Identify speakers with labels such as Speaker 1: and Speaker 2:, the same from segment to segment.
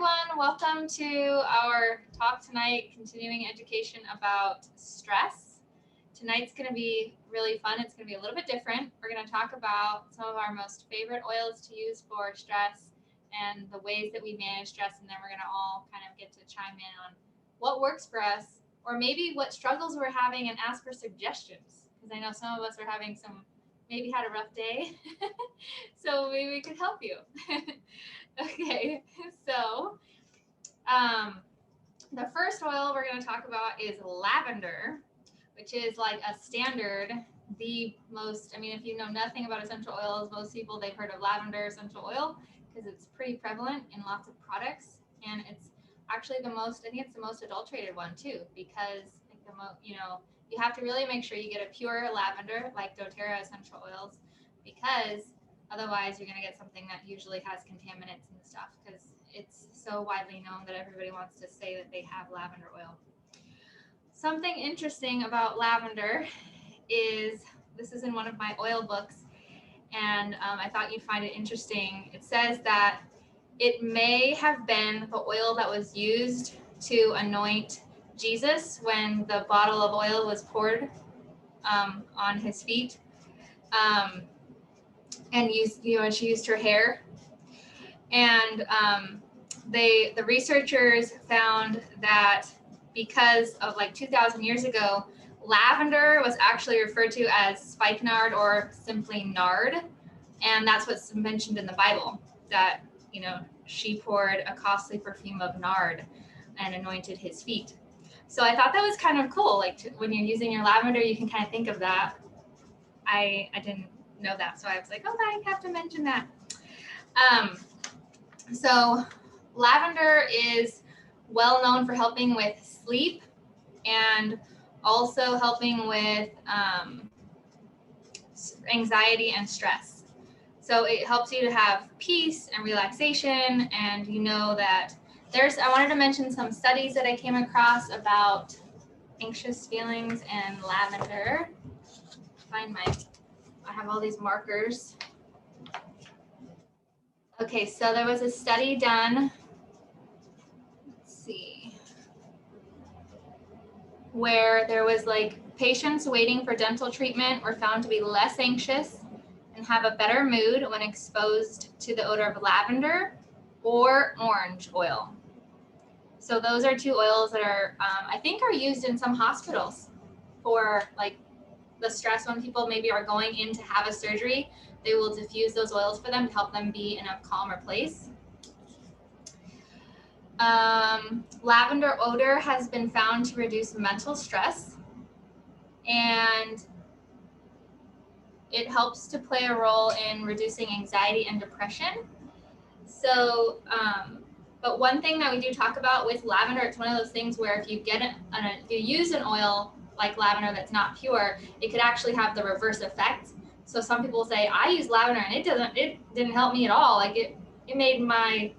Speaker 1: everyone. Welcome to our talk tonight, continuing education about stress. Tonight's going to be really fun. It's going to be a little bit different. We're going to talk about some of our most favorite oils to use for stress and the ways that we manage stress, and then we're going to all kind of get to chime in on what works for us, or maybe what struggles we're having, and ask for suggestions, because I know some of us are having maybe had a rough day, so maybe we could help you. Okay, so the first oil we're going to talk about is lavender, which is like a standard, the most, if you know nothing about essential oils, most people, they've heard of lavender essential oil because it's pretty prevalent in lots of products, and it's actually the most adulterated one too, because you have to really make sure you get a pure lavender like doTERRA essential oils, because otherwise you're going to get something that usually has contaminants and stuff, because it's so widely known that everybody wants to say that they have lavender oil. Something interesting about lavender is, this is in one of my oil books, and I thought you'd find it interesting. It says that it may have been the oil that was used to anoint Jesus when the bottle of oil was poured on his feet. And she used her hair. And the researchers found that because of like 2,000 years ago, lavender was actually referred to as spikenard or simply nard. And that's what's mentioned in the Bible, that, she poured a costly perfume of nard and anointed his feet. So I thought that was kind of cool. Like when you're using your lavender, you can kind of think of that. I didn't know that, so I was like, oh, I have to mention that. So lavender is well known for helping with sleep and also helping with anxiety and stress. So it helps you to have peace and relaxation, and that I wanted to mention some studies that I came across about anxious feelings and lavender. I have all these markers. Okay, so there was a study done, where there was patients waiting for dental treatment were found to be less anxious and have a better mood when exposed to the odor of lavender or orange oil. So those are two oils that are, I think, are used in some hospitals for the stress when people maybe are going in to have a surgery. They will diffuse those oils for them to help them be in a calmer place. Lavender odor has been found to reduce mental stress, and it helps to play a role in reducing anxiety and depression. So, but one thing that we do talk about with lavender, it's one of those things where if you if you use an oil like lavender that's not pure, it could actually have the reverse effect. So some people say, I use lavender and it didn't help me at all. It made made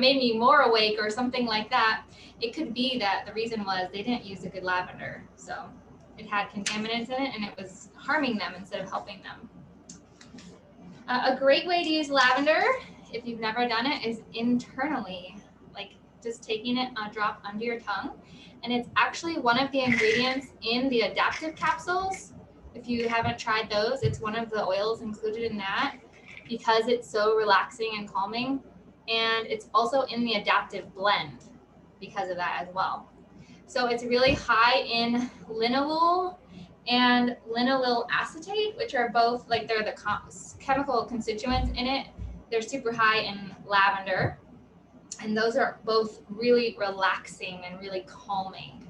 Speaker 1: me more awake or something like that. It could be that the reason was they didn't use a good lavender. So it had contaminants in it and it was harming them instead of helping them. A great way to use lavender, if you've never done it, is internally, just taking it a drop under your tongue. And it's actually one of the ingredients in the adaptive capsules. If you haven't tried those, it's one of the oils included in that because it's so relaxing and calming. And it's also in the adaptive blend because of that as well. So it's really high in linalool and linalool acetate, which are both they're the chemical constituents in it. They're super high in lavender, and those are both really relaxing and really calming.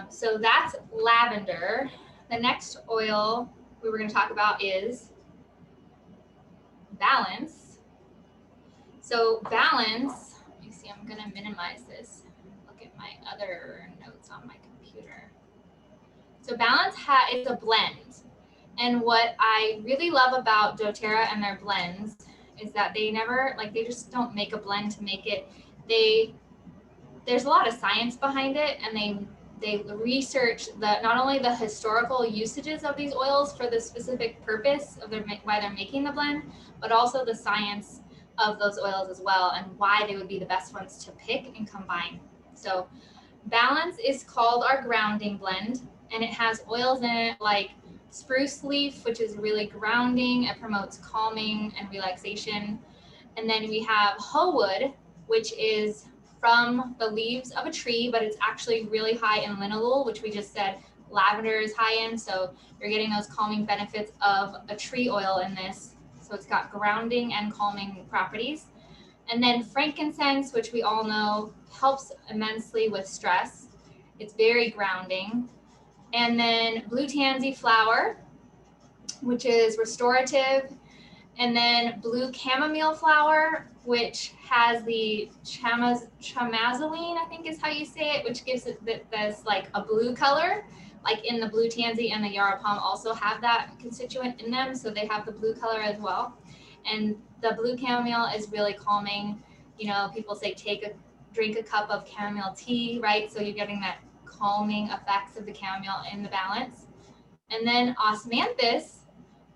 Speaker 1: So that's lavender. The next oil we were going to talk about is balance. So balance, let me see, I'm going to minimize this. Look at my other notes on my computer. So balance is a blend. And what I really love about doTERRA and their blends is that they never, they just don't make a blend to make it. There's a lot of science behind it, and they research not only the historical usages of these oils for the specific purpose of why they're making the blend, but also the science of those oils as well and why they would be the best ones to pick and combine. So Balance is called our grounding blend, and it has oils in it like spruce leaf, which is really grounding. It promotes calming and relaxation. And then we have hoe wood, which is from the leaves of a tree, but it's actually really high in linalool, which we just said lavender is high in. So you're getting those calming benefits of a tree oil in this. So it's got grounding and calming properties. And then frankincense, which we all know helps immensely with stress. It's very grounding. And then blue tansy flower, which is restorative. And then blue chamomile flower, which has the chamazoline, I think is how you say it, which gives it this like a blue color. Like in the blue tansy and the yarrow palm also have that constituent in them, so they have the blue color as well. And the blue chamomile is really calming. You know, people say drink a cup of chamomile tea, right? So you're getting that calming effects of the chamomile in the Balance. And then osmanthus,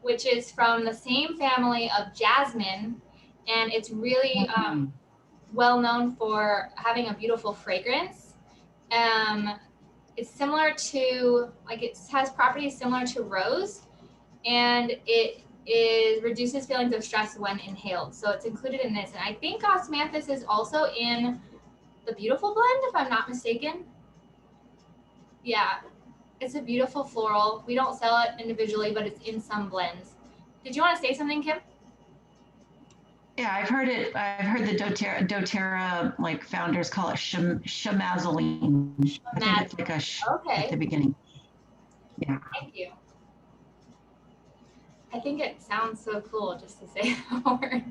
Speaker 1: which is from the same family of jasmine, and it's really well known for having a beautiful fragrance. It's similar to, like, it has properties similar to rose, and it reduces feelings of stress when inhaled. So it's included in this. And I think osmanthus is also in the Beautiful blend, if I'm not mistaken. Yeah, it's a beautiful floral. We don't sell it individually, but it's in some blends. Did you want to say something, Kim?
Speaker 2: Yeah, I've heard it. I've heard the doTERRA like founders call it chamazoline. I think it's like a
Speaker 1: okay
Speaker 2: at the beginning. Yeah.
Speaker 1: Thank you. I think it sounds so cool just to say the word.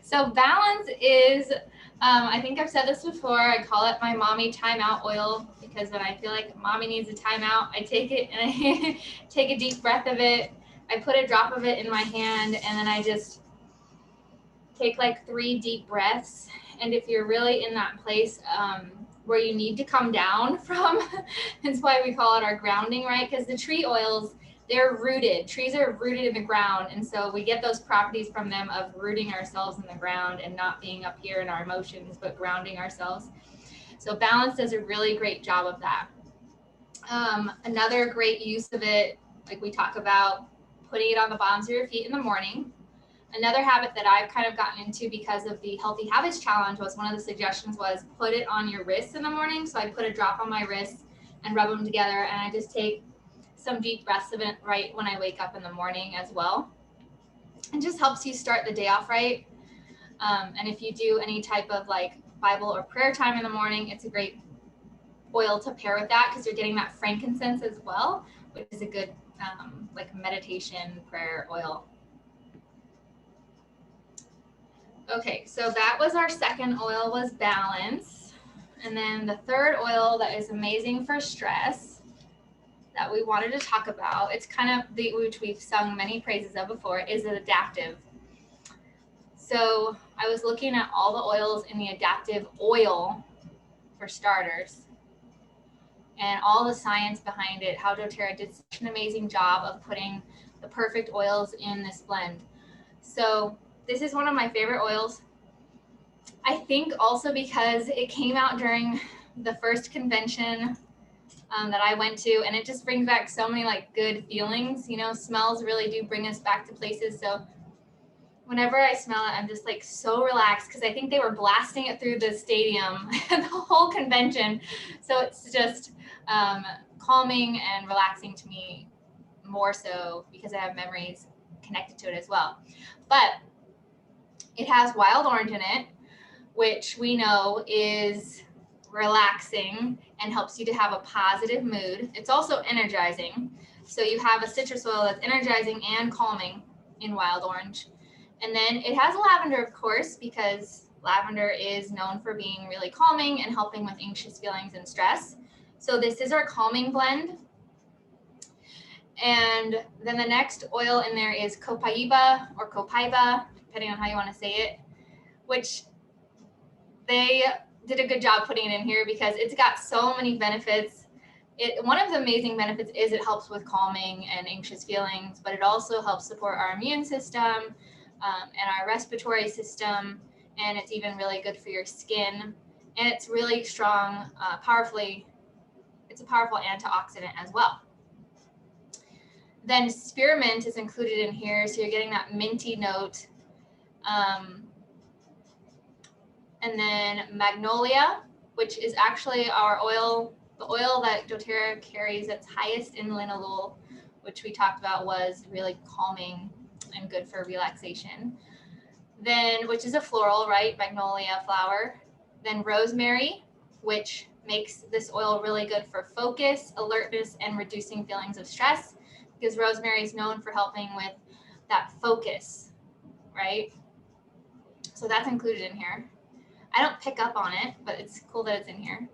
Speaker 1: So Balance is, I think I've said this before, I call it my mommy timeout oil, because when I feel like mommy needs a timeout, I take it and I take a deep breath of it. I put a drop of it in my hand, and then I just take like 3 deep breaths. And if you're really in that place where you need to come down from, that's why we call it our grounding, right? Because the tree oils, they're rooted. Trees are rooted in the ground. And so we get those properties from them of rooting ourselves in the ground and not being up here in our emotions, but grounding ourselves. So Balance does a really great job of that. Another great use of it, like we talk about, putting it on the bottoms of your feet in the morning. Another habit that I've kind of gotten into because of the Healthy Habits Challenge was, one of the suggestions was put it on your wrists in the morning. So I put a drop on my wrists and rub them together, and I just take some deep breaths of it right when I wake up in the morning as well. It just helps you start the day off right. And if you do any type of like Bible or prayer time in the morning, it's a great oil to pair with that, because you're getting that frankincense as well, which is a good like meditation prayer oil. Okay, so that was our second oil, was Balance. And then the third oil that is amazing for stress that we wanted to talk about, it's kind of the, which we've sung many praises of before, is adaptive. So I was looking at all the oils in the adaptive oil for starters, and all the science behind it, how doTERRA did such an amazing job of putting the perfect oils in this blend. So this is one of my favorite oils. I think also because it came out during the first convention that I went to, and it just brings back so many like good feelings. You know, smells really do bring us back to places. So whenever I smell it, I'm just like so relaxed, because I think they were blasting it through the stadium the whole convention. So it's just calming and relaxing to me, more so because I have memories connected to it as well. But it has wild orange in it, which we know is relaxing and helps you to have a positive mood. It's also energizing. So you have a citrus oil that's energizing and calming in wild orange. And then it has lavender, of course, because lavender is known for being really calming and helping with anxious feelings and stress. So this is our calming blend. And then the next oil in there is copaiba or copaiba, depending on how you want to say it, which they did a good job putting it in here because it's got so many benefits. One of the amazing benefits is it helps with calming and anxious feelings, but it also helps support our immune system, and our respiratory system, and it's even really good for your skin. And it's really strong, it's a powerful antioxidant as well. Then spearmint is included in here, so you're getting that minty note. And then magnolia, which is actually our oil, the oil that doTERRA carries that's highest in linalool, which we talked about was really calming and good for relaxation. Then, which is a floral, right? Magnolia flower. Then rosemary, which makes this oil really good for focus, alertness, and reducing feelings of stress, because rosemary is known for helping with that focus, right? So that's included in here. I don't pick up on it, but it's cool that it's in here.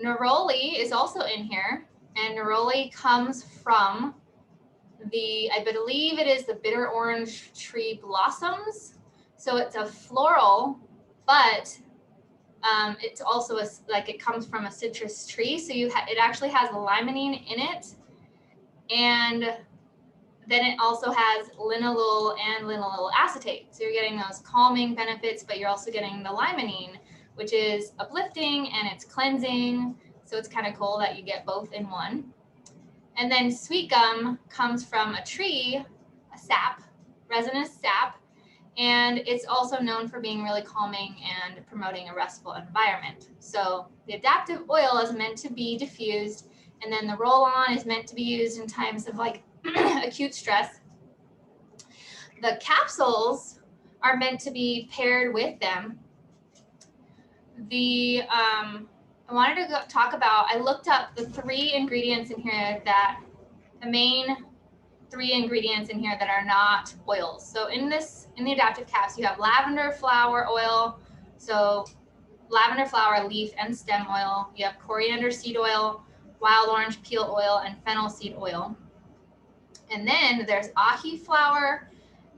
Speaker 1: Neroli is also in here, and neroli comes from I believe it is the bitter orange tree blossoms. So it's a floral, but it's also it comes from a citrus tree. So it actually has limonene in it, and then it also has linalool and linalool acetate. So you're getting those calming benefits, but you're also getting the limonene, which is uplifting and it's cleansing. So it's kind of cool that you get both in one. And then sweet gum comes from a tree, a sap, resinous sap, and it's also known for being really calming and promoting a restful environment. So the adaptive oil is meant to be diffused, and then the roll-on is meant to be used in times of like acute stress. The capsules are meant to be paired with them. I wanted to talk about, I looked up the three ingredients in here the main three ingredients in here that are not oils. So in the adaptive caps, you have lavender flower oil. So lavender flower, leaf, and stem oil. You have coriander seed oil, wild orange peel oil, and fennel seed oil. And then there's ahi flower,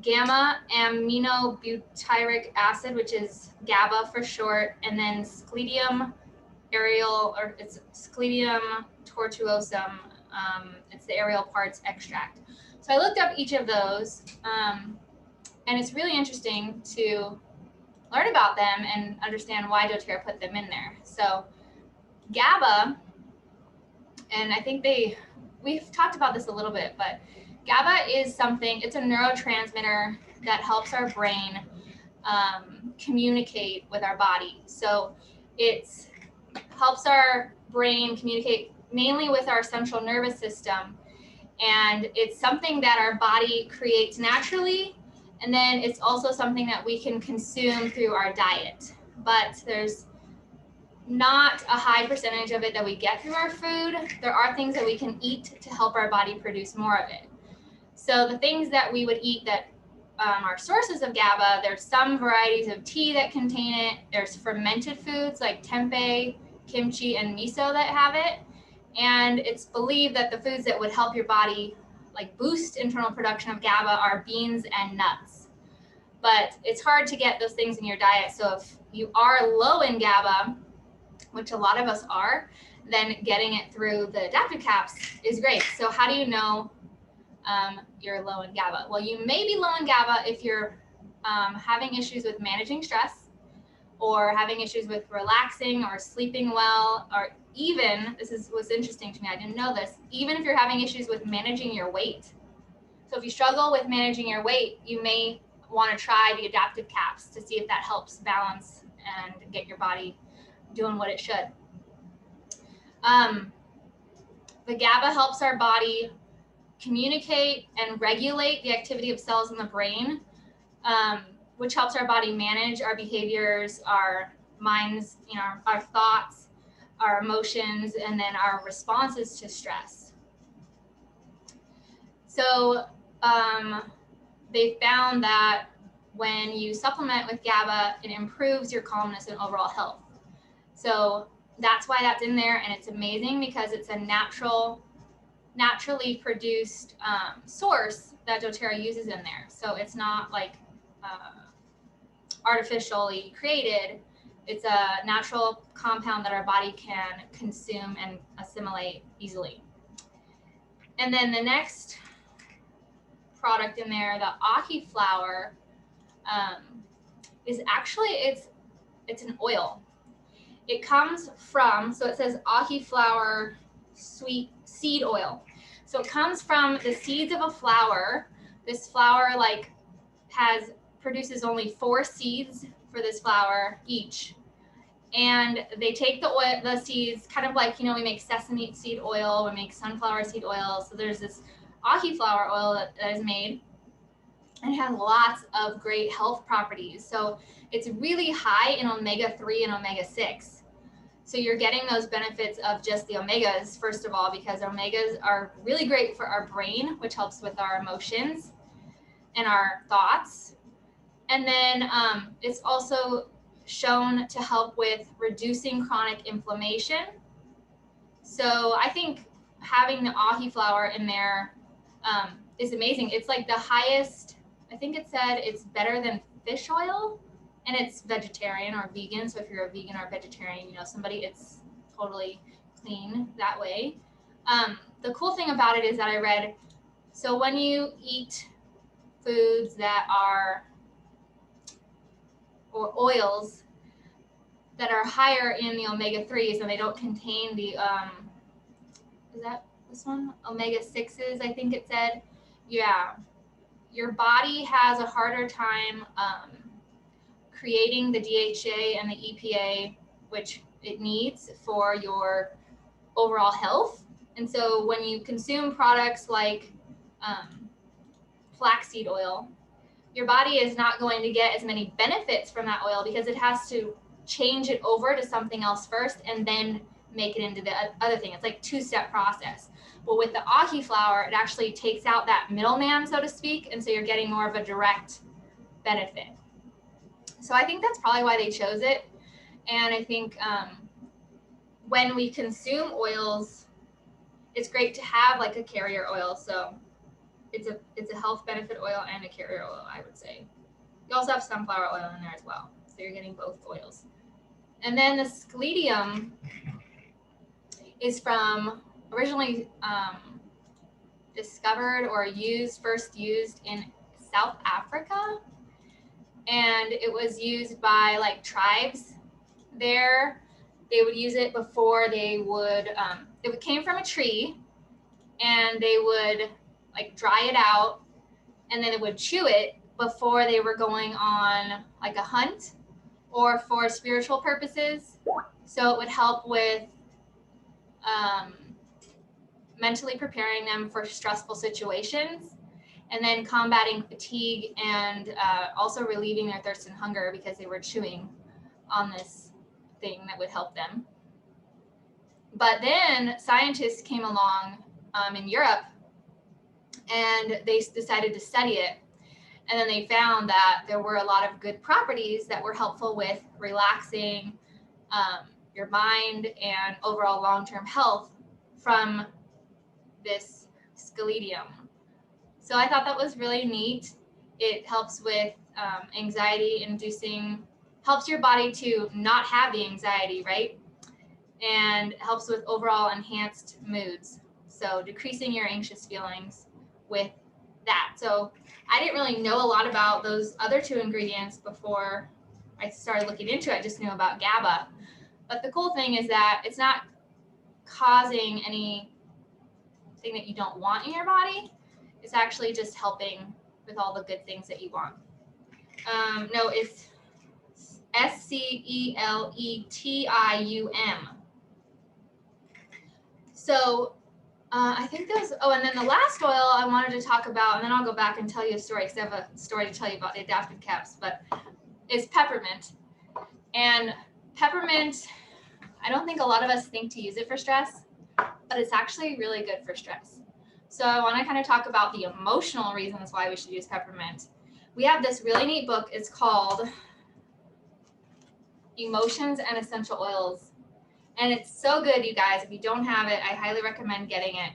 Speaker 1: gamma aminobutyric acid, which is GABA for short, and then scledium aerial, or it's scledium tortuosum. It's the aerial parts extract. So I looked up each of those, and it's really interesting to learn about them and understand why doTERRA put them in there. So GABA, and I think we've talked about this a little bit, but GABA is it's a neurotransmitter that helps our brain communicate with our body. So it helps our brain communicate mainly with our central nervous system. And it's something that our body creates naturally. And then it's also something that we can consume through our diet. But there's not a high percentage of it that we get through our food. There are things that we can eat to help our body produce more of it. So the things that we would eat that are sources of GABA, there's some varieties of tea that contain it. There's fermented foods like tempeh, kimchi, and miso that have it. And it's believed that the foods that would help your body like boost internal production of GABA are beans and nuts. But it's hard to get those things in your diet. So if you are low in GABA, which a lot of us are, then getting it through the adaptive caps is great. So how do you know you're low in GABA? Well, you may be low in GABA if you're having issues with managing stress, or having issues with relaxing or sleeping well, or even, was interesting to me, I didn't know this, even if you're having issues with managing your weight. So if you struggle with managing your weight, you may want to try the adaptive caps to see if that helps balance and get your body doing what it should. The GABA helps our body communicate and regulate the activity of cells in the brain, which helps our body manage our behaviors, our minds, our thoughts, our emotions, and then our responses to stress. So they found that when you supplement with GABA, it improves your calmness and overall health. So that's why that's in there, and it's amazing because it's a naturally produced source that doTERRA uses in there. So it's not like artificially created. It's a natural compound that our body can consume and assimilate easily. And then the next product in there, the ahi flower, is actually, it's an oil. It comes from, so it says ahi flower sweet seed oil. So it comes from the seeds of a flower. This flower like produces only 4 seeds for this flower each. And they take the seeds, kind of like, we make sesame seed oil, we make sunflower seed oil. So there's this ahi flower oil that is made, and it has lots of great health properties. So it's really high in omega-3 and omega-6. So you're getting those benefits of just the omegas, first of all, because omegas are really great for our brain, which helps with our emotions and our thoughts. And then it's also shown to help with reducing chronic inflammation. So I think having the ahi flower in there is amazing. It's like the highest, I think it said it's better than fish oil, and it's vegetarian or vegan. So if you're a vegan or vegetarian, it's totally clean that way. The cool thing about it is that I read, so when you eat foods that are, or oils that are higher in the omega-3s and they don't contain the, is that this one? Omega-6s, I think it said. Yeah. Your body has a harder time creating the DHA and the EPA, which it needs for your overall health. And so when you consume products like flaxseed oil, your body is not going to get as many benefits from that oil because it has to change it over to something else first and then make it into the other thing. It's like 2-step process. Well, with the ahi flower, it actually takes out that middleman, so to speak, and so you're getting more of a direct benefit. So I think that's probably why they chose it. And I think when we consume oils, it's great to have like a carrier oil. So it's a health benefit oil and a carrier oil, I would say. You also have sunflower oil in there as well. So you're getting both oils. And then the scledium is from originally discovered or first used in South Africa. And it was used by like tribes there. They would use it before they would, it came from a tree, and they would like dry it out, and then they would chew it before they were going on like a hunt or for spiritual purposes. So it would help with mentally preparing them for stressful situations, and then combating fatigue, and also relieving their thirst and hunger because they were chewing on this thing that would help them. But then scientists came along in Europe, and they decided to study it. And then they found that there were a lot of good properties that were helpful with relaxing your mind and overall long-term health from this scledium. So I thought that was really neat. It helps with anxiety inducing, helps your body to not have the anxiety, right? And helps with overall enhanced moods. So decreasing your anxious feelings with that. So I didn't really know a lot about those other 2 ingredients before I started looking into it. I just knew about GABA. But the cool thing is that it's not causing anything that you don't want in your body. It's actually just helping with all the good things that you want. No, it's SCELETIUM. So I think those, and then the last oil I wanted to talk about, and then I'll go back and tell you a story, because I have a story to tell you about the adaptive caps, but is peppermint. And peppermint, I don't think a lot of us think to use it for stress, but it's actually really good for stress. So I want to kind of talk about the emotional reasons why we should use peppermint. We have this really neat book. It's called Emotions and Essential Oils. And it's so good, you guys. If you don't have it, I highly recommend getting it.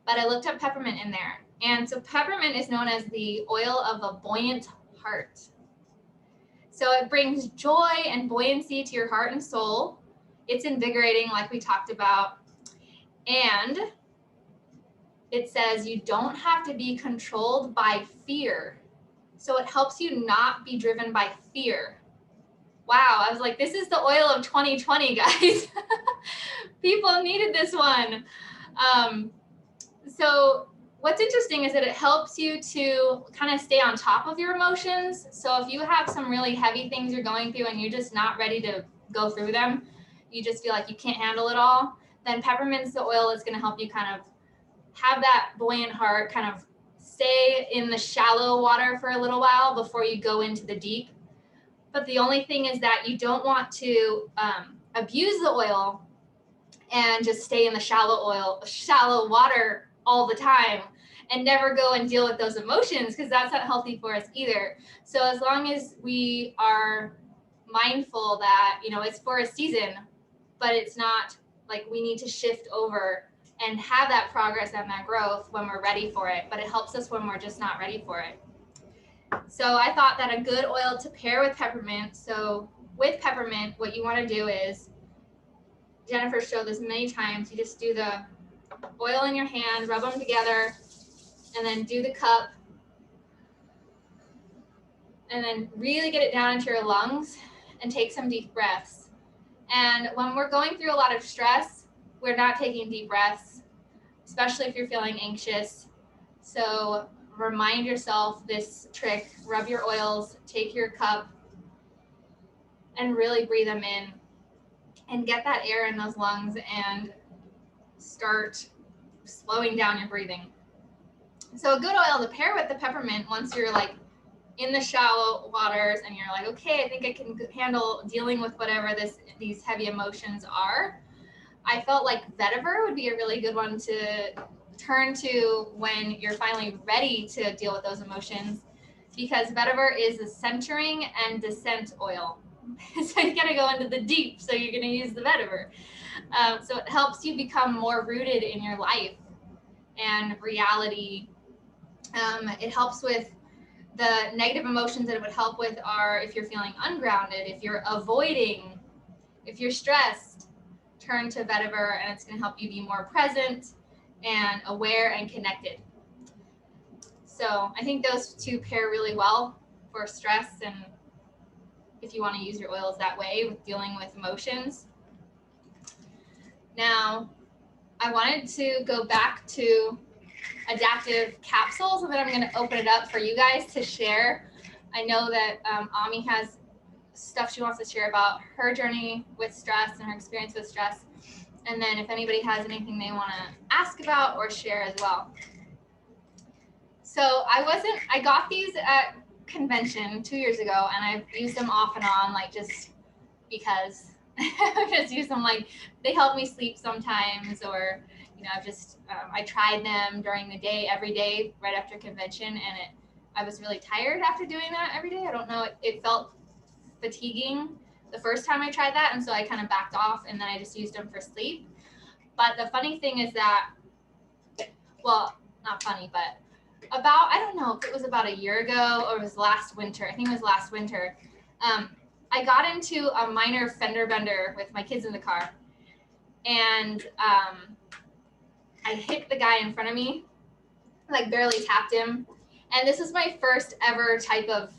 Speaker 1: But I looked up peppermint in there. And so peppermint is known as the oil of a buoyant heart. So it brings joy and buoyancy to your heart and soul. It's invigorating, like we talked about. And it says you don't have to be controlled by fear. So it helps you not be driven by fear. Wow, I was like, this is the oil of 2020, guys. People needed this one. So what's interesting is that it helps you to kind of stay on top of your emotions. So if you have some really heavy things you're going through and you're just not ready to go through them, you just feel like you can't handle it all, then peppermint's the oil is going to help you kind of have that buoyant heart, kind of stay in the shallow water for a little while before you go into the deep. But the only thing is that you don't want to abuse the oil and just stay in the shallow water all the time and never go and deal with those emotions, because that's not healthy for us either. So as long as we are mindful that, you know, it's for a season, but it's not like we need to shift over and have that progress and that growth when we're ready for it, but it helps us when we're just not ready for it. So I thought that a good oil to pair with peppermint. So with peppermint, what you want to do is, Jennifer showed this many times, you just do the oil in your hand, rub them together, and then do the cup, and then really get it down into your lungs and take some deep breaths. And when we're going through a lot of stress, we're not taking deep breaths, especially if you're feeling anxious. So remind yourself this trick, rub your oils, take your cup, and really breathe them in and get that air in those lungs and start slowing down your breathing. So a good oil to pair with the peppermint once you're like in the shallow waters and you're like, okay, I think I can handle dealing with whatever these heavy emotions are. I felt like vetiver would be a really good one to turn to when you're finally ready to deal with those emotions, because vetiver is a centering and descent oil. So you gotta go into the deep, so you're gonna use the vetiver. So it helps you become more rooted in your life and reality. It helps with the negative emotions that it would help with are if you're feeling ungrounded, if you're avoiding, if you're stressed, turn to vetiver and it's going to help you be more present and aware and connected. So I think those two pair really well for stress, and if you want to use your oils that way with dealing with emotions. Now, I wanted to go back to adaptive capsules, and then I'm going to open it up for you guys to share. I know that Ami has stuff she wants to share about her journey with stress and her experience with stress. And then if anybody has anything they want to ask about or share as well. So I got these at convention 2 years ago, and I've used them off and on, like just because. I just use them, like they help me sleep sometimes, or I tried them during the day every day right after convention, and I was really tired after doing that every day. I don't know, it felt fatiguing the first time I tried that, and so I kind of backed off, and then I just used them for sleep. But the funny thing is that, well, not funny, but I don't know if it was about a year ago or it was last winter. I think it was last winter. I got into a minor fender bender with my kids in the car, and I hit the guy in front of me, like barely tapped him. And this is my first ever type of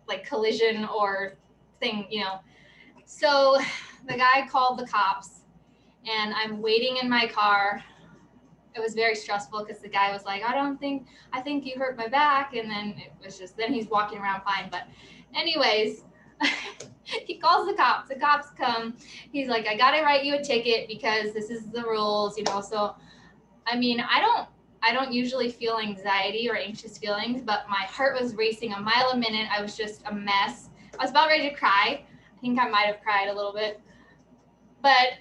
Speaker 1: like collision or thing, So the guy called the cops, and I'm waiting in my car. It was very stressful because the guy was like, I think you hurt my back. And then then he's walking around fine. But anyways, he calls the cops come. He's like, I got to write you a ticket because this is the rules, So, I mean, I don't usually feel anxiety or anxious feelings, but my heart was racing a mile a minute. I was just a mess. I was about ready to cry. I think I might have cried a little bit. But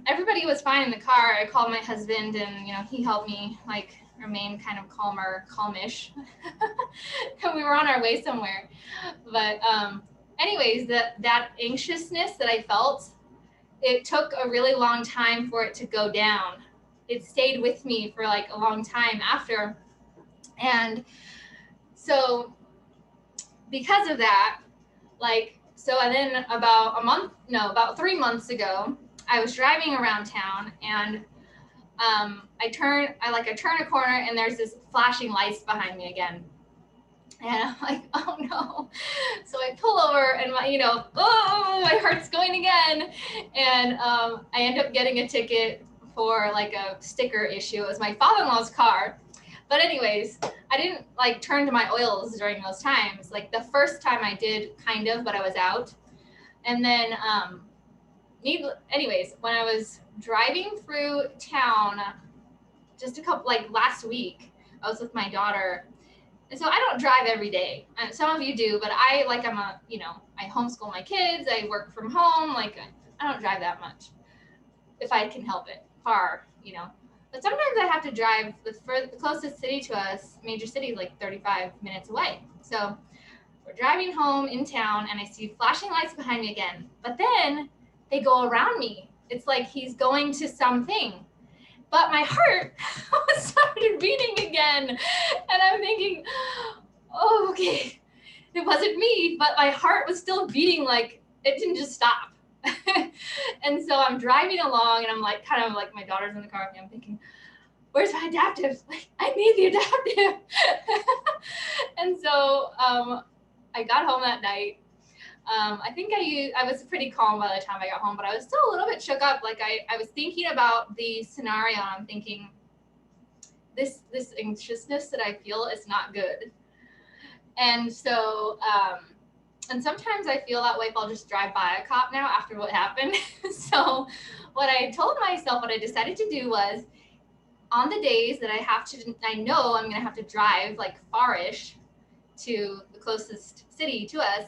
Speaker 1: everybody was fine in the car. I called my husband, and he helped me like remain kind of calmish. And we were on our way somewhere. But anyways, that anxiousness that I felt, it took a really long time for it to go down. It stayed with me for like a long time after. And so because of that, and then about 3 months ago, I was driving around town, and I turn a corner, and there's this flashing lights behind me again. And I'm like, oh no. So I pull over and my heart's going again. And I end up getting a ticket for like a sticker issue. It was my father-in-law's car. But anyways, I didn't like turn to my oils during those times. Like the first time I did kind of, but I was out. And then anyways, when I was driving through town just like last week, I was with my daughter. And so I don't drive every day. And some of you do, but I homeschool my kids. I work from home. Like I don't drive that much if I can help it far. But sometimes I have to drive the closest city to us, major city, like 35 minutes away. So we're driving home in town and I see flashing lights behind me again. But then they go around me. It's like he's going to something. But my heart started beating again. And I'm thinking, oh, okay. It wasn't me, but my heart was still beating, like it didn't just stop. And so I'm driving along and I'm like, kind of like my daughter's in the car with me. I'm thinking, where's my adaptive? Like, I need the adaptive. And so I got home that night. I think I was pretty calm by the time I got home, but I was still a little bit shook up. Like I was thinking about the scenario. And I'm thinking, this anxiousness that I feel is not good. And so, and sometimes I feel that way if I'll just drive by a cop now after what happened. So what I told myself, what I decided to do was, on the days that I know I'm going to have to drive like far-ish to the closest city to us,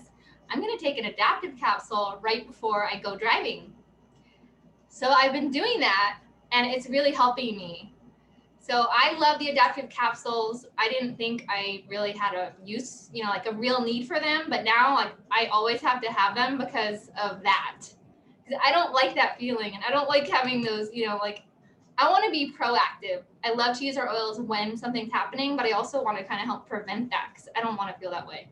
Speaker 1: I'm going to take an adaptive capsule right before I go driving. So I've been doing that and it's really helping me. So I love the adaptive capsules. I didn't think I really had a use, like a real need for them, but now like I always have to have them because of that. Because I don't like that feeling and I don't like having those, like I want to be proactive. I love to use our oils when something's happening, but I also want to kind of help prevent that because I don't want to feel that way.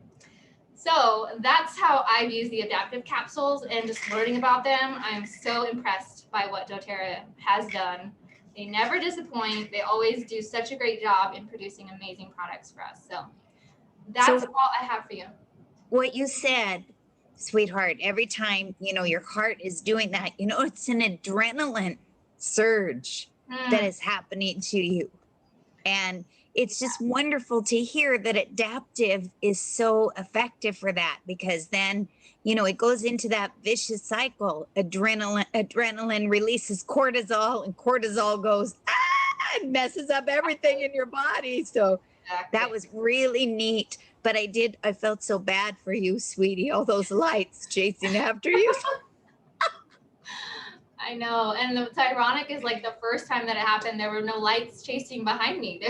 Speaker 1: So that's how I've used the adaptive capsules, and just learning about them, I'm so impressed by what doTERRA has done. They never disappoint. They always do such a great job in producing amazing products for us. So that's all I have for you.
Speaker 3: What you said, sweetheart, every time, your heart is doing that, it's an adrenaline surge that is happening to you. And it's just wonderful to hear that adaptive is so effective for that, because then, it goes into that vicious cycle. Adrenaline releases cortisol, and cortisol goes, and messes up everything in your body. So that was really neat. But I felt so bad for you, sweetie, all those lights chasing after you.
Speaker 1: I know. And what's ironic is like the first time that it happened, there were no lights chasing behind me.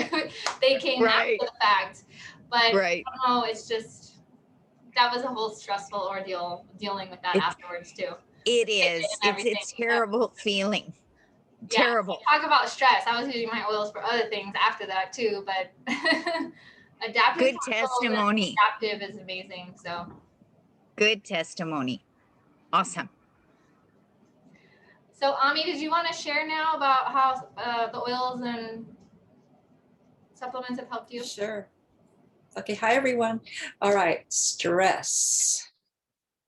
Speaker 1: They came after the fact. But I don't know, it's just, that was a whole stressful ordeal dealing with that afterwards too.
Speaker 3: It is. It's a terrible feeling.
Speaker 1: Yeah,
Speaker 3: terrible.
Speaker 1: Talk about stress. I was using my oils for other things after that too, but adaptive.
Speaker 3: Good testimony.
Speaker 1: Adaptive is amazing. So
Speaker 3: good testimony. Awesome.
Speaker 1: So Ami, did you want to share now about how the oils and supplements have helped you?
Speaker 4: Sure. Okay, hi everyone. All right, stress.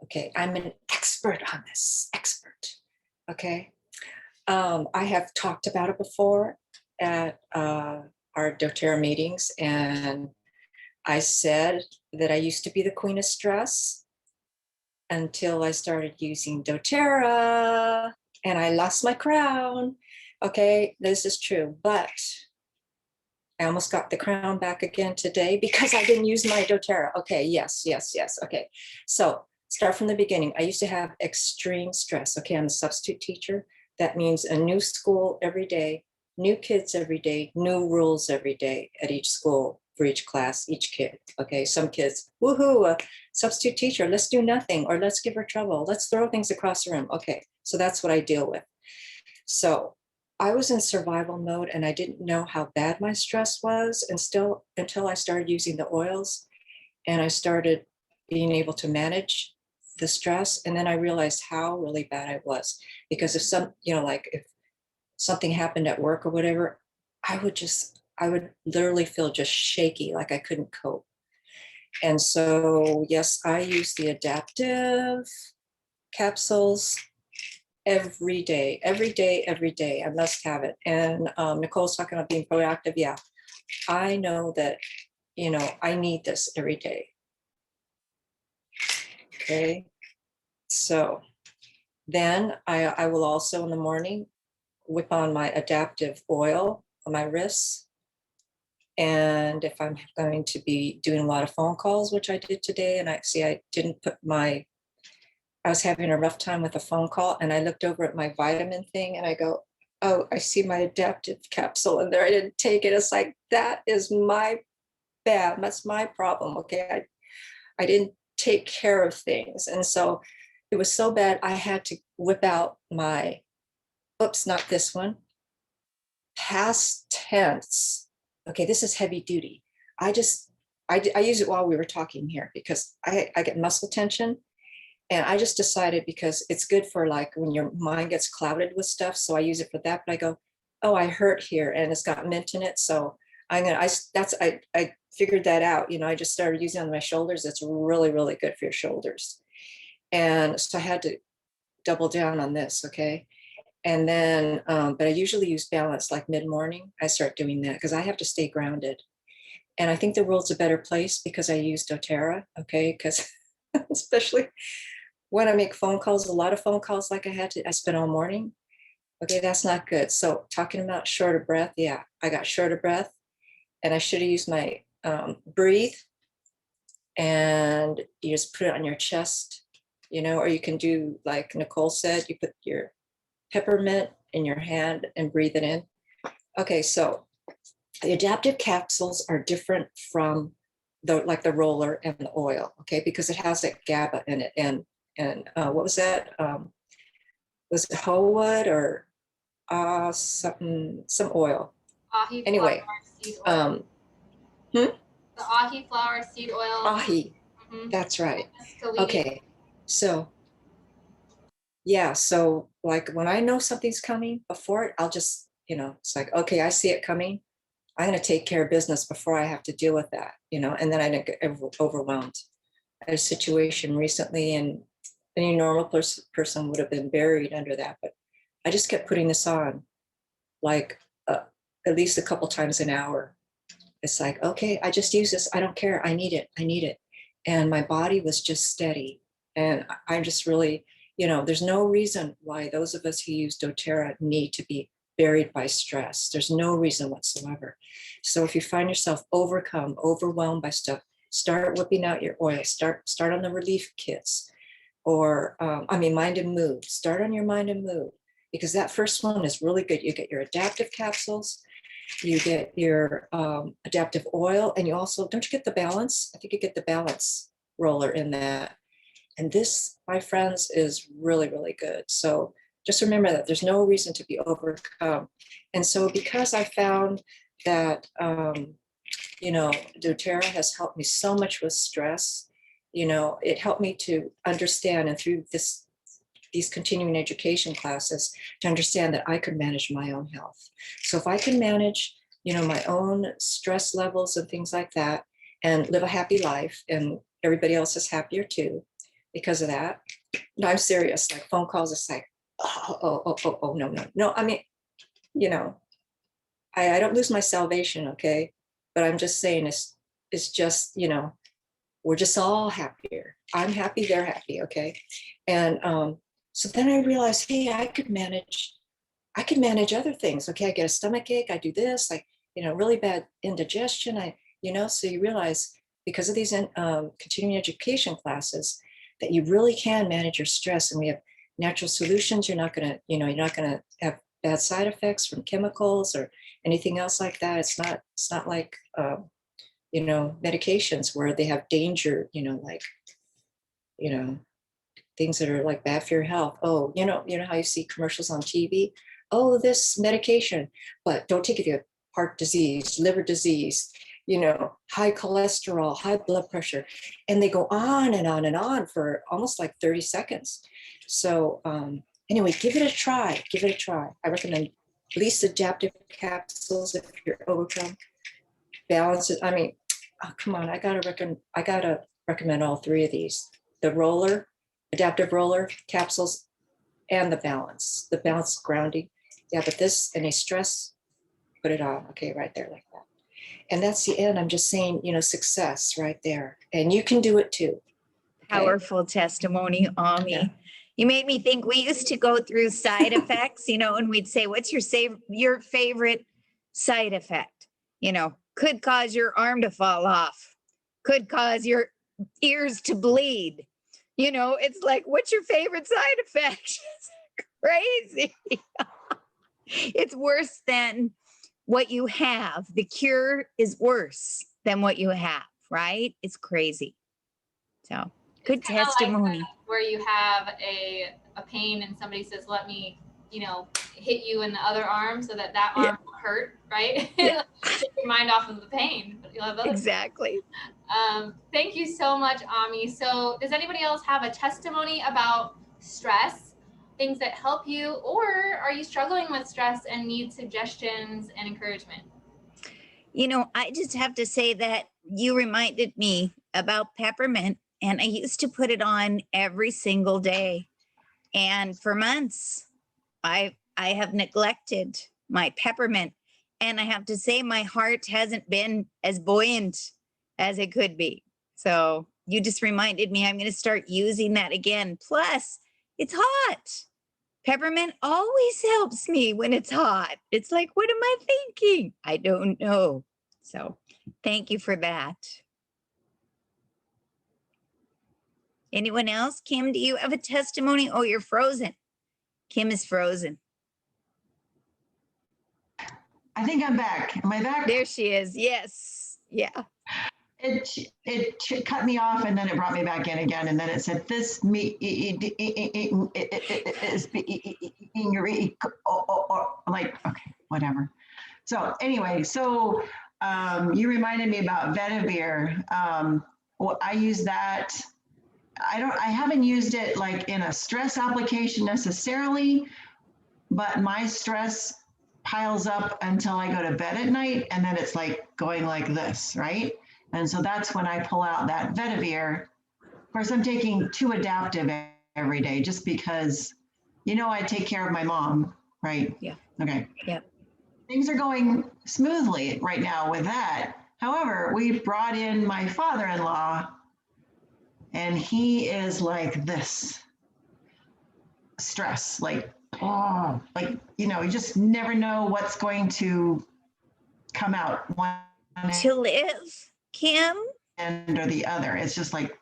Speaker 4: Okay, I'm an expert on this, okay. I have talked about it before at our doTERRA meetings, and I said that I used to be the queen of stress until I started using doTERRA and I lost my crown. Okay, this is true, but I almost got the crown back again today because I didn't use my doTERRA. Okay, yes. Okay, so start from the beginning. I used to have extreme stress. Okay, I'm a substitute teacher. That means a new school every day, new kids every day, new rules every day at each school for each class, each kid. Okay, some kids, woohoo, a substitute teacher, let's do nothing, or let's give her trouble. Let's throw things across the room. Okay, so that's what I deal with. So I was in survival mode and I didn't know how bad my stress was, and still until I started using the oils and I started being able to manage the stress. And then I realized how really bad I was, because if if something happened at work or whatever, I would literally feel just shaky, like I couldn't cope. And so, yes, I use the adaptive capsules every day, every day, every day. I must have it. And Nicole's talking about being proactive. Yeah, I know that, you know, I need this every day. Okay. So then I will also in the morning whip on my adaptive oil on my wrists. And if I'm going to be doing a lot of phone calls, which I did today, and I didn't put I was having a rough time with a phone call, and I looked over at my vitamin thing and I go, oh, I see my adaptive capsule in there. I didn't take it. It's like, that is my bad. That's my problem. Okay. I didn't take care of things. And so it was so bad, I had to whip out my, oops, not this one, past tense. Okay, this is heavy duty. I use it while we were talking here because I get muscle tension. And I just decided, because it's good for like when your mind gets clouded with stuff. So I use it for that. But I go, oh, I hurt here and it's got mint in it. So I figured that out. You know, I just started using it on my shoulders. It's really, really good for your shoulders. And so I had to double down on this. Okay. And then, but I usually use balance like mid-morning. I start doing that because I have to stay grounded. And I think the world's a better place because I use doTERRA. Okay. Because especially when I make phone calls, a lot of phone calls like I spent all morning. Okay, that's not good. So talking about short of breath, yeah, I got short of breath and I should have used my breathe, and you just put it on your chest, you know, or you can do like Nicole said, you put your peppermint in your hand and breathe it in. Okay, so the adaptive capsules are different from the roller and the oil, okay, because it has that GABA in it. And what was that? Was it whole wood or some oil?
Speaker 1: Ahi
Speaker 4: Anyway,
Speaker 1: flower seed oil.
Speaker 4: The
Speaker 1: ahi flower seed oil.
Speaker 4: Ahi, that's right. Okay, so yeah, so like when I know something's coming before it, I'll just, you know, it's like, okay, I see it coming. I'm going to take care of business before I have to deal with that, you know, and then I don't get overwhelmed. I had a situation recently, and any normal person would have been buried under that, but I just kept putting this on like at least a couple times an hour. It's like, okay, I just use this. I don't care. I need it. I need it. And my body was just steady. And I'm just really, you know, there's no reason why those of us who use doTERRA need to be buried by stress. There's no reason whatsoever. So if you find yourself overwhelmed by stuff, start whipping out your oil. Start on the relief kits, or mind and mood. Start on your mind and mood, because that first one is really good. You get your adaptive capsules, you get your adaptive oil, and you also, don't you get the balance? I think you get the balance roller in that. And this, my friends, is really, really good. So just remember that there's no reason to be overcome. And so because I found that, you know, doTERRA has helped me so much with stress, you know, it helped me to understand, and through these continuing education classes, to understand that I could manage my own health. So if I can manage, you know, my own stress levels and things like that, and live a happy life, and everybody else is happier too because of that. No, I'm serious. Like phone calls, it's like, no. I mean, you know, I don't lose my salvation, okay? But I'm just saying it's just, you know, we're just all happier. I'm happy, they're happy, okay? And so then I realized, hey, I could manage other things. Okay, I get a stomach ache, I do this, like, you know, really bad indigestion. You know, so you realize because of these continuing education classes that you really can manage your stress, and we have natural solutions. You're not gonna have bad side effects from chemicals or anything else like that. It's not like you know, medications where they have danger, you know, like, you know, things that are like bad for your health. Oh, you know how you see commercials on TV? Oh, this medication, but don't take it if you have heart disease, liver disease, you know, high cholesterol, high blood pressure. And they go on and on and on for almost like 30 seconds. So anyway, give it a try. Give it a try. I recommend at least adaptive capsules if you're overcome. Balance it. I mean, oh, come on, I gotta recommend all three of these. The roller, adaptive roller capsules, and the balance grounding. Yeah, but this and a stress, put it on. Okay, right there like that. And that's the end. I'm just saying, success right there. And you can do it too. Okay?
Speaker 3: Powerful testimony, Ami.
Speaker 4: Yeah.
Speaker 3: You made me think we used to go through side effects, and we'd say, what's your favorite side effect? Could cause your arm to fall off, could cause your ears to bleed. It's like, what's your favorite side effect? Crazy. It's worse than what you have. The cure is worse than what you have, right? It's crazy. So good
Speaker 1: It's kinda like
Speaker 3: testimony.
Speaker 1: where you have a pain and somebody says, let me, hit you in the other arm so that arm will hurt, right?
Speaker 3: Yeah.
Speaker 1: Take your mind off of the pain, but you'll have other.
Speaker 3: Exactly.
Speaker 1: Thank you so much, Ami. So does anybody else have a testimony about stress, things that help you, or are you struggling with stress and need suggestions and encouragement?
Speaker 3: I just have to say that you reminded me about peppermint, and I used to put it on every single day. And for months, I have neglected my peppermint. And I have to say, my heart hasn't been as buoyant as it could be. So you just reminded me I'm going to start using that again. Plus, it's hot. Peppermint always helps me when it's hot. It's like, what am I thinking? I don't know. So thank you for that. Anyone else? Kim, do you have a testimony? Oh, you're frozen. Kim is frozen.
Speaker 2: I think I'm back. Am I back?
Speaker 3: There she is. Yes. Yeah.
Speaker 2: It cut me off and then it brought me back in again. And then it said, this me is being your, I'm like, okay, whatever. So anyway, you reminded me about Vetivir. Well, I use that. I haven't used it like in a stress application necessarily, but my stress piles up until I go to bed at night, and then it's like going like this, right? And so that's when I pull out that Vetivir. Of course, I'm taking 2 adaptive every day just because, I take care of my mom, right?
Speaker 3: Yeah.
Speaker 2: Okay.
Speaker 3: Yeah.
Speaker 2: Things are going smoothly right now with that. However, we brought in my father-in-law, and he is like this stress, like, oh, like, you just never know what's going to come out one
Speaker 3: To live, Kim?
Speaker 2: end or the other. It's just like,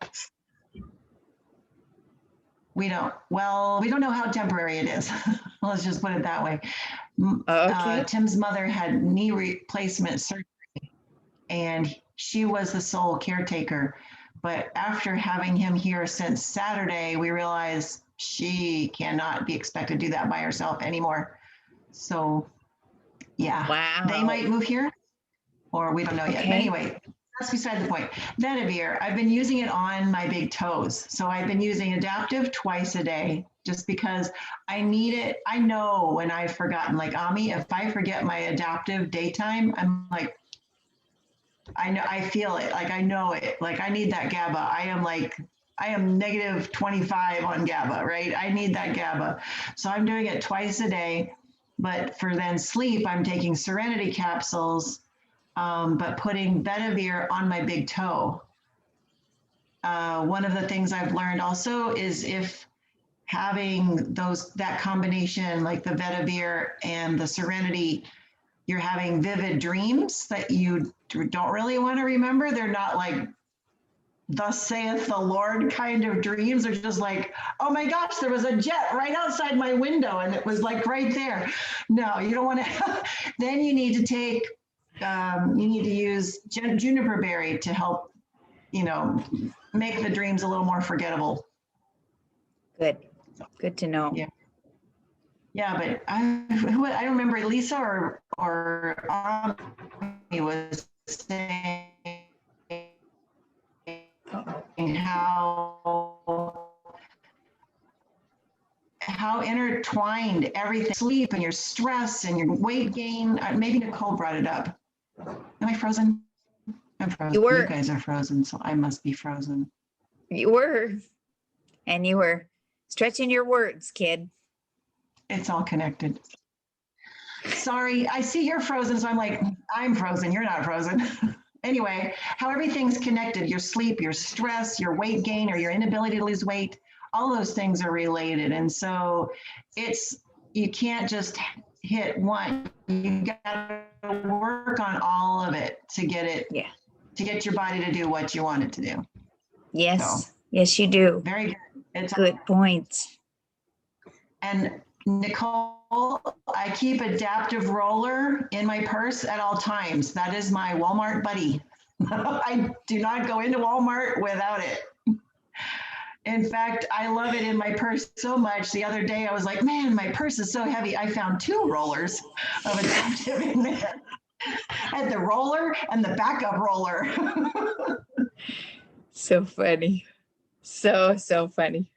Speaker 2: we don't know how temporary it is. Let's just put it that way.
Speaker 3: Okay.
Speaker 2: Tim's mother had knee replacement surgery, and she was the sole caretaker. But after having him here since Saturday, we realized she cannot be expected to do that by herself anymore. So, yeah.
Speaker 3: Wow.
Speaker 2: They might move here, or we don't know yet.
Speaker 3: Okay.
Speaker 2: But anyway, that's beside the point. Vetivir, I've been using it on my big toes. So I've been using adaptive twice a day just because I need it. I know when I've forgotten, like Ami, if I forget my adaptive daytime, I'm like, I feel it. Like I know it. Like I need that GABA. I am negative 25 on GABA, right? I need that GABA. So I'm doing it twice a day. But for then sleep, I'm taking Serenity capsules, but putting Vetivir on my big toe. One of the things I've learned also is if having that combination, like the Vetivir and the Serenity, you're having vivid dreams that you don't really want to remember. They're not like, thus saith the Lord kind of dreams. They're just like, oh my gosh, there was a jet right outside my window and it was like right there. No, you don't want to. Then you need to take, you need to use juniper berry to help, make the dreams a little more forgettable.
Speaker 3: Good to know.
Speaker 2: Yeah. Yeah, but I don't remember, Lisa or Ami was saying how intertwined everything, sleep and your stress and your weight gain. Maybe Nicole brought it up. Am I frozen? I'm frozen.
Speaker 3: You were.
Speaker 2: You guys are frozen, so I must be frozen.
Speaker 3: You were. And you were stretching your words, kid.
Speaker 2: It's all connected. Sorry, I see you're frozen, so I'm like, I'm frozen. You're not frozen. Anyway, how everything's connected, your sleep, your stress, your weight gain, or your inability to lose weight, all those things are related. And so you can't just hit one. You got to work on all of it to get your body to do what you want it to do.
Speaker 3: Yes.
Speaker 2: So,
Speaker 3: yes, you do.
Speaker 2: very good. It's
Speaker 3: Good point.
Speaker 2: And Nicole, I keep adaptive roller in my purse at all times. That is my Walmart buddy. I do not go into Walmart without it. In fact, I love it in my purse so much. The other day I was like, man, my purse is so heavy. I found 2 rollers of adaptive in there. I had the roller and the backup roller.
Speaker 3: So funny. So funny.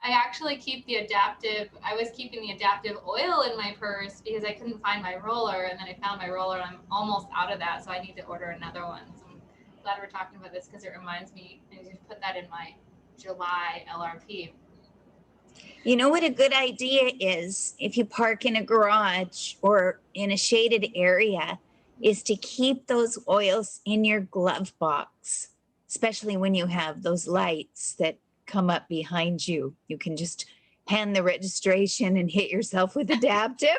Speaker 1: I actually keep I was keeping the adaptive oil in my purse because I couldn't find my roller, and then I found my roller and I'm almost out of that, so I need to order another one. So I'm glad we're talking about this because it reminds me, I need to put that in my July LRP.
Speaker 3: You know what a good idea is if you park in a garage or in a shaded area is to keep those oils in your glove box, especially when you have those lights that come up behind you. You can just hand the registration and hit yourself with adaptive.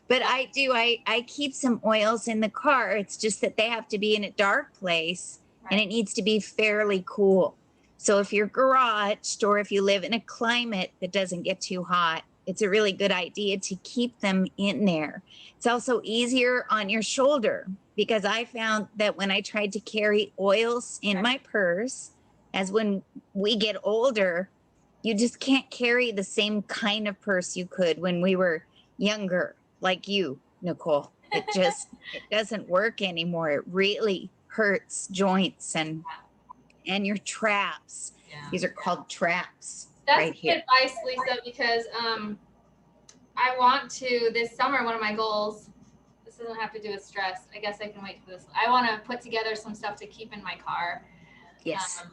Speaker 3: But I do, I keep some oils in the car. It's just that they have to be in a dark place and it needs to be fairly cool. So if you're garaged or if you live in a climate that doesn't get too hot, it's a really good idea to keep them in there. It's also easier on your shoulder because I found that when I tried to carry oils in my purse, as when we get older, you just can't carry the same kind of purse you could when we were younger, like you, Nicole. It doesn't work anymore. It really hurts joints and your traps.
Speaker 1: Yeah.
Speaker 3: These are called traps.
Speaker 1: That's
Speaker 3: right
Speaker 1: good
Speaker 3: here.
Speaker 1: advice, Lisa, because I want to, this summer, one of my goals, this doesn't have to do with stress. I guess I can wait for this. I want to put together some stuff to keep in my car.
Speaker 3: Yes.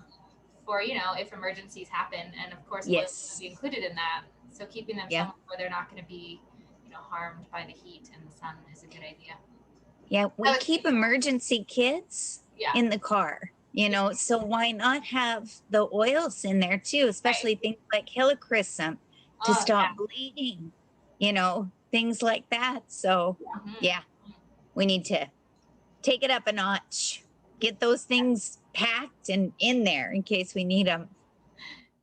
Speaker 1: For, if emergencies happen. And of course,
Speaker 3: Yes.
Speaker 1: will be included in that. So keeping them somewhere where they're not going to be, harmed by the heat and the sun is a good idea.
Speaker 3: Yeah, we keep emergency kits in the car, so why not have the oils in there too, especially things like helichrysum to stop bleeding, things like that. So we need to take it up a notch, get those things packed and in there in case we need them.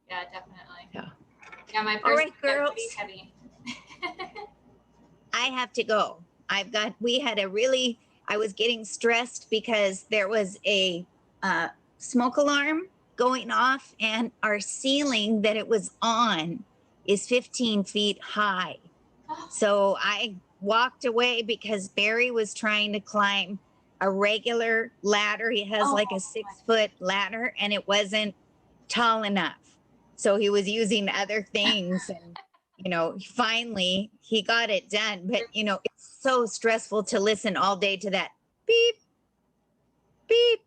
Speaker 1: Yeah, definitely.
Speaker 3: Yeah,
Speaker 1: my purse
Speaker 3: all right,
Speaker 1: is
Speaker 3: girls.
Speaker 1: pretty heavy.
Speaker 3: I have to go. I was getting stressed because there was a smoke alarm going off and our ceiling that it was on is 15 feet high. So I walked away because Barry was trying to climb a regular ladder. He has like a 6-foot ladder and it wasn't tall enough. So he was using other things and finally he got it done. But, it's so stressful to listen all day to that beep, beep,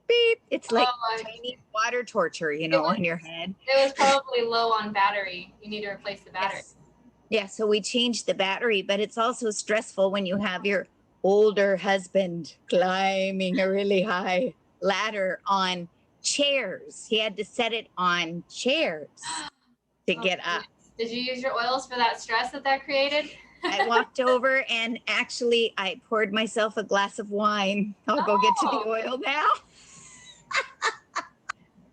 Speaker 3: beep. It's like Chinese water torture, on your head.
Speaker 1: It was probably low on battery. You need to replace the battery.
Speaker 3: Yes. Yeah, so we changed the battery, but it's also stressful when you have your older husband climbing a really high ladder on chairs. He had to set it on chairs to get up.
Speaker 1: Did you use your oils for that stress that created?
Speaker 3: I walked over and actually I poured myself a glass of wine. I'll go get to the oil now.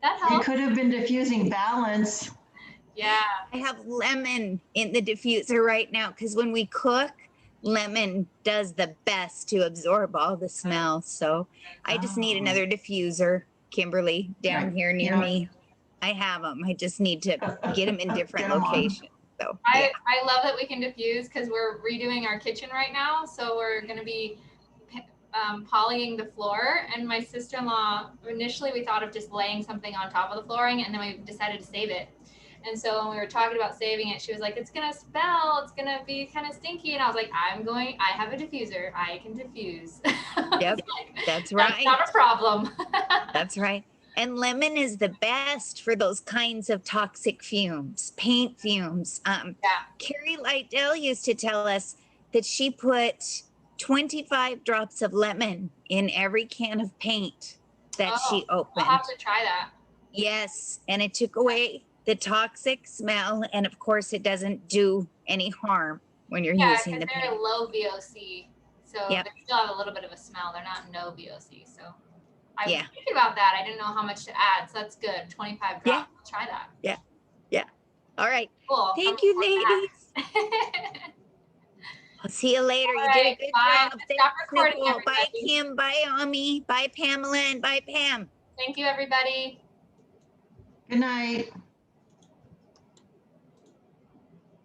Speaker 1: That helps.
Speaker 2: You could have been diffusing balance.
Speaker 1: Yeah.
Speaker 3: I have lemon in the diffuser right now because when we cook, lemon does the best to absorb all the smell. So I just need another diffuser, Kimberly, down here near me. I have them. I just need to get them in different locations. So
Speaker 1: I love that we can diffuse because we're redoing our kitchen right now. So we're going to be polishing the floor. And my sister-in-law, initially we thought of just laying something on top of the flooring and then we decided to save it. And so when we were talking about saving it, she was like, it's going to smell. It's going to be kind of stinky. And I was like, I have a diffuser. I can diffuse.
Speaker 3: Yep,
Speaker 1: Like,
Speaker 3: that's right.
Speaker 1: That's not a problem.
Speaker 3: That's right. And lemon is the best for those kinds of toxic fumes, paint fumes.
Speaker 1: Yeah.
Speaker 3: Carrie Lightdale used to tell us that she put 25 drops of lemon in every can of paint that she opened.
Speaker 1: I'll have to try that.
Speaker 3: Yes, and it took away the toxic smell, and of course, it doesn't do any harm when you're using the
Speaker 1: they're
Speaker 3: paint.
Speaker 1: low VOC, so
Speaker 3: Yep.
Speaker 1: they still have a little bit of a smell. They're not no VOC, so I was
Speaker 3: Yeah.
Speaker 1: thinking about that. I didn't know how much to add, so that's good. 25 drops.
Speaker 3: Yeah.
Speaker 1: I'll try that.
Speaker 3: Yeah. All right.
Speaker 1: Cool.
Speaker 3: Thank you, ladies. I'll see you later.
Speaker 1: All
Speaker 3: You did a
Speaker 1: right,
Speaker 3: good
Speaker 1: bye.
Speaker 3: job.
Speaker 1: Stop
Speaker 3: Thanks,
Speaker 1: recording,
Speaker 3: Nicole. Bye,
Speaker 1: everybody.
Speaker 3: Kim. Bye, Ami. Bye, Pamela. And bye, Pam.
Speaker 1: Thank you, everybody.
Speaker 2: Good night.